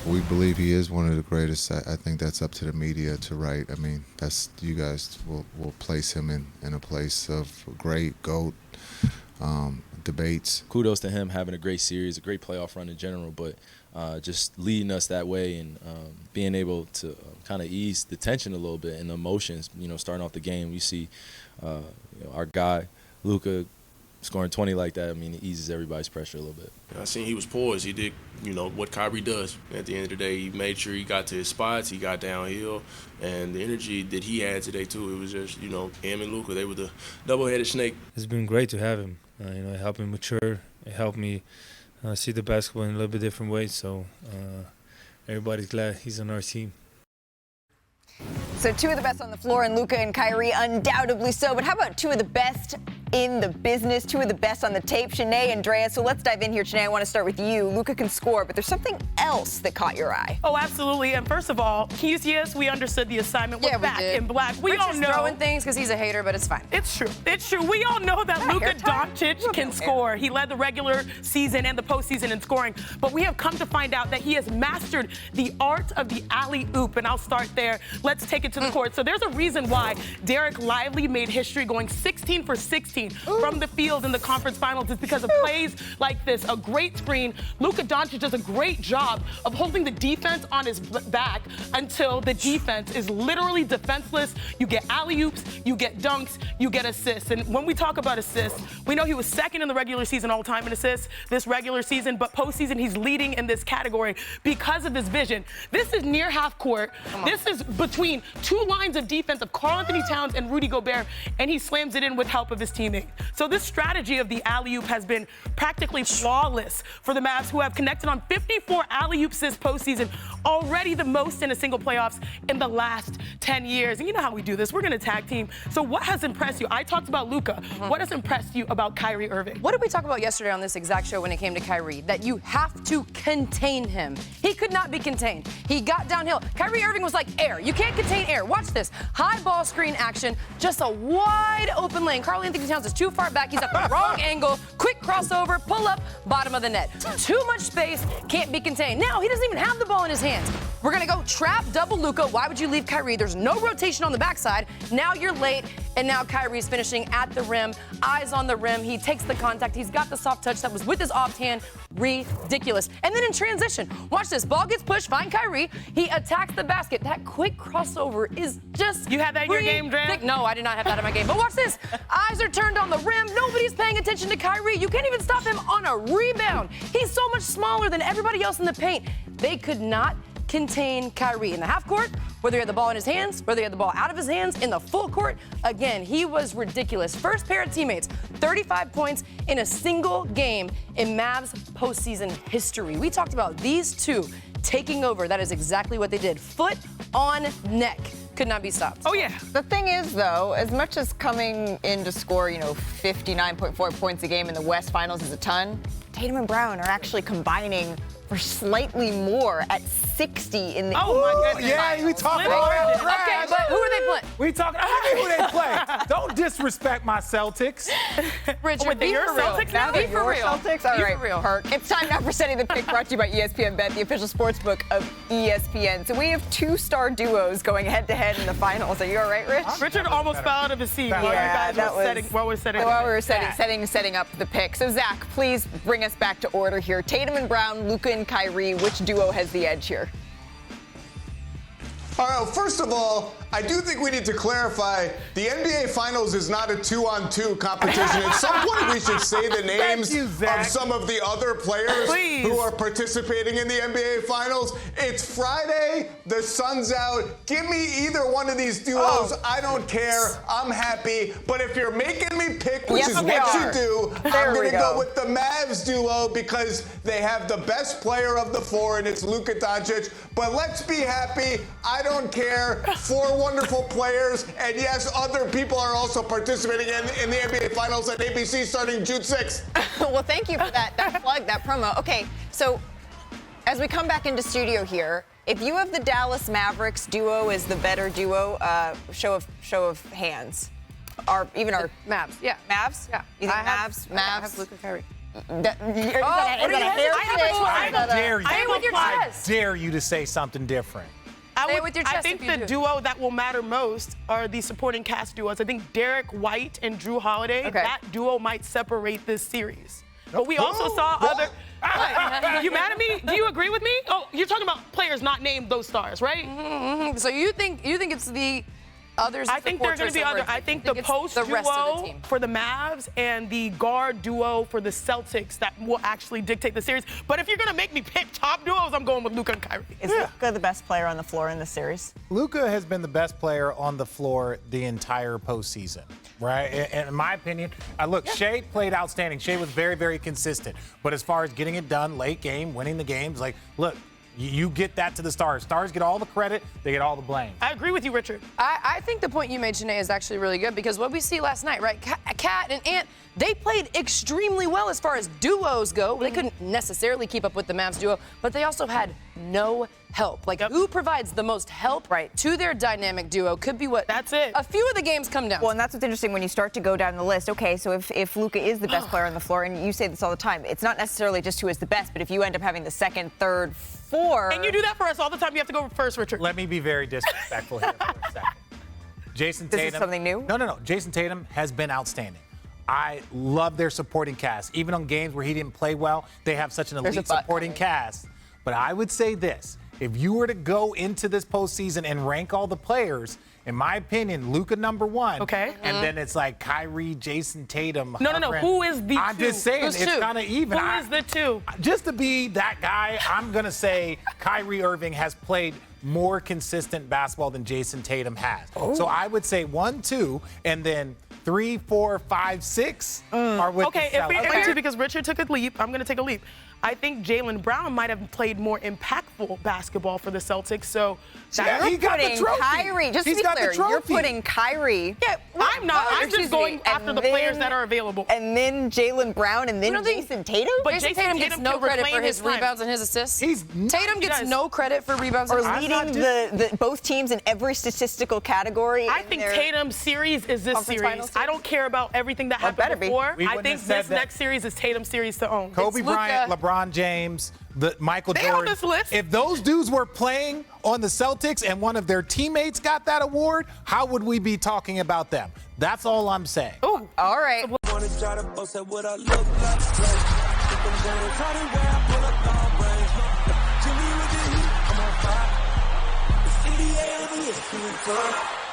we believe he is one of the greatest, I think that's up to the media to write. I mean, you guys will place him in a place of great GOAT debates. Kudos to him having a great series, a great playoff run in general, but just leading us that way and being able to kind of ease the tension a little bit and the emotions, starting off the game. You see our guy, Luka, scoring 20 like that, I mean, it eases everybody's pressure a little bit. I seen he was poised. He did, what Kyrie does. At the end of the day, he made sure he got to his spots, he got downhill, and the energy that he had today, too, it was just, him and Luka, they were the double-headed snake. It's been great to have him. It helped me mature. It helped me see the basketball in a little bit different way. So everybody's glad he's on our team. So two of the best on the floor, and Luka and Kyrie undoubtedly so. But how about two of the best in the business, two of the best on the tape, Chiney, Andraya? So let's dive in here, Chiney. I want to start with you. Luka can score, but there's something else that caught your eye. Oh, absolutely. And first of all, can you see us? We understood the assignment. We're back in black. We Richard's all know. throwing things because he's a hater, but it's fine. It's true. It's true. We all know that Luka Doncic can score. He led the regular season and the postseason in scoring. But we have come to find out that he has mastered the art of the alley-oop. And I'll start there. Let's take it to the court. So there's a reason why Derek Lively made history going 16 for 16 from the field in the conference finals. It's because of plays like this. A great screen. Luka Doncic does a great job of holding the defense on his back until the defense is literally defenseless. You get alley-oops, you get dunks, you get assists. And when we talk about assists, we know he was second in the regular season all time in assists this regular season, but postseason he's leading in this category because of his vision. This is near half court. This is between two lines of defense of Karl-Anthony Towns and Rudy Gobert, and he slams it in with help of his teammate. So this strategy of the alley-oop has been practically flawless for the Mavs, who have connected on 54 alley-oops this postseason, already the most in a single playoffs in the last 10 years. And you know how we do this. We're going to tag team. So what has impressed you? I talked about Luka. What has impressed you about Kyrie Irving? What did we talk about yesterday on this exact show when it came to Kyrie? That you have to contain him. He could not be contained. He got downhill. Kyrie Irving was like air. You can't contain air. Watch this. High ball screen action. Just a wide open lane. Karl-Anthony Towns is too far back. He's at the wrong angle. Quick crossover. Pull up. Bottom of the net. Too much space. Can't be contained. Now he doesn't even have the ball in his hands. We're going to go trap double Luka. Why would you leave Kyrie? There's no rotation on the backside. Now you're late, and now Kyrie's finishing at the rim. Eyes on the rim. He takes the contact. He's got the soft touch that was with his off hand. Ridiculous. And then in transition, watch this. Ball gets pushed. Find Kyrie. He attacks the basket. That quick crossover is just You had that in your game, Dre? No, I did not have that in my game. But watch this. Eyes are turned on the rim. Nobody's paying attention to Kyrie. You can't even stop him on a rebound. He's so much smaller than everybody else in the paint. They could not contain Kyrie in the half court, whether he had the ball in his hands, whether he had the ball out of his hands, in the full court. Again, he was ridiculous. First pair of teammates, 35 points in a single game in Mavs postseason history. We talked about these two taking over. That is exactly what they did. Foot on neck. Could not be stopped. Oh, yeah. The thing is, though, as much as coming in to score, 59.4 points a game in the West Finals is a ton, Tatum and Brown are actually combining for slightly more at 60 in the Oh, my goodness. Yeah, we talking about Okay, but who are they playing? We talking who they play. Don't disrespect my Celtics. Richard, they're your for real. Celtics now? Be for real. Celtics? All Be right, for real. Perk. It's time now for Setting the Pick, brought to you by ESPN Bet, the official sports book of ESPN. So we have two-star duos going head-to-head in the finals. Are you all right, Rich? Richard almost fell out of his seat Yeah, while we're setting up the pick. So, Zach, please bring us back to order here. Tatum and Brown, Luka and Kyrie, which duo has the edge here? All right, well, first of all, I do think we need to clarify the NBA Finals is not a 2-on-2 competition. At some point, we should say the names of some of the other players who are participating in the NBA Finals. It's Friday. The sun's out. Give me either one of these duos. I don't care. I'm happy. But if you're making me pick, which is what you do, I'm going to go with the Mavs duo because they have the best player of the four, and it's Luka Doncic. But let's be happy. I don't care. Four wonderful players, and yes, other people are also participating in the NBA Finals at ABC starting June 6th. Well, thank you for that plug, that promo. Okay, so as we come back into studio here, if you have the Dallas Mavericks duo as the better duo, show of hands. Even our Mavs, yeah. Mavs? Yeah. You think I Mavs? have Luka Kyrie. I dare you to say something different. I think the duo that will matter most are the supporting cast duos. I think Derek White and Drew Holiday, that duo might separate this series. But we also saw other. You mad at me? Do you agree with me? Oh, you're talking about players not named those stars, right? Mm-hmm. So you think it's the others? I think there are going to be other. I think the post duo for the Mavs and the guard duo for the Celtics that will actually dictate the series. But if you're going to make me pick top duos, I'm going with Luka and Kyrie. Is Luka the best player on the floor in the series? Luka has been the best player on the floor the entire postseason, right? And in my opinion, Shea played outstanding. Shea was very, very consistent. But as far as getting it done, late game, winning the games, you get that to the stars. Stars get all the credit. They get all the blame. I agree with you, Richard. I think the point you made, Chiney, is actually really good because what we see last night, right? Kat and Ant, they played extremely well as far as duos go. They couldn't necessarily keep up with the Mavs duo, but they also had no help. Who provides the most help to their dynamic duo could be what that's it. A few of the games come down. Well, and that's what's interesting when you start to go down the list. Okay, so if Luka is the best player on the floor, and you say this all the time, it's not necessarily just who is the best, but if you end up having the second, third, fourth. And you do that for us all the time. You have to go first, Richard. Let me be very disrespectful here for a second. Jason Tatum. This is something new? No. Jason Tatum has been outstanding. I love their supporting cast. Even on games where he didn't play well, they have such an elite supporting cast. But I would say this. If you were to go into this postseason and rank all the players, in my opinion, Luka #1. Okay. And then it's like Kyrie, Jason Tatum. No. Who is the two? I'm just saying, it's kind of even. Who is the two? Just to be that guy, I'm going to say Kyrie Irving has played more consistent basketball than Jason Tatum has. So I would say 1, 2, and then 3, 4, 5, 6 are with the Celtics. Because Richard took a leap, I'm going to take a leap. I think Jaylen Brown might have played more impactful basketball for the Celtics. So he got the trophy. Kyrie, just to be clear, you're putting Kyrie. Yeah, I'm not. I'm just going after the players that are available. And then Jaylen Brown, and then Jason Tatum. But Jason Tatum gets no credit for his rebounds and his assists. Tatum gets no credit for rebounds and assists. Or leading both teams in every statistical category. I think Tatum's series is this series. I don't care about everything that happened before. I think this next series is Tatum's series to own. Kobe Bryant, LeBron James, Michael Jordan. On this list. If those dudes were playing on the Celtics and one of their teammates got that award, how would we be talking about them? That's all I'm saying. Oh, all right. I'm on fire.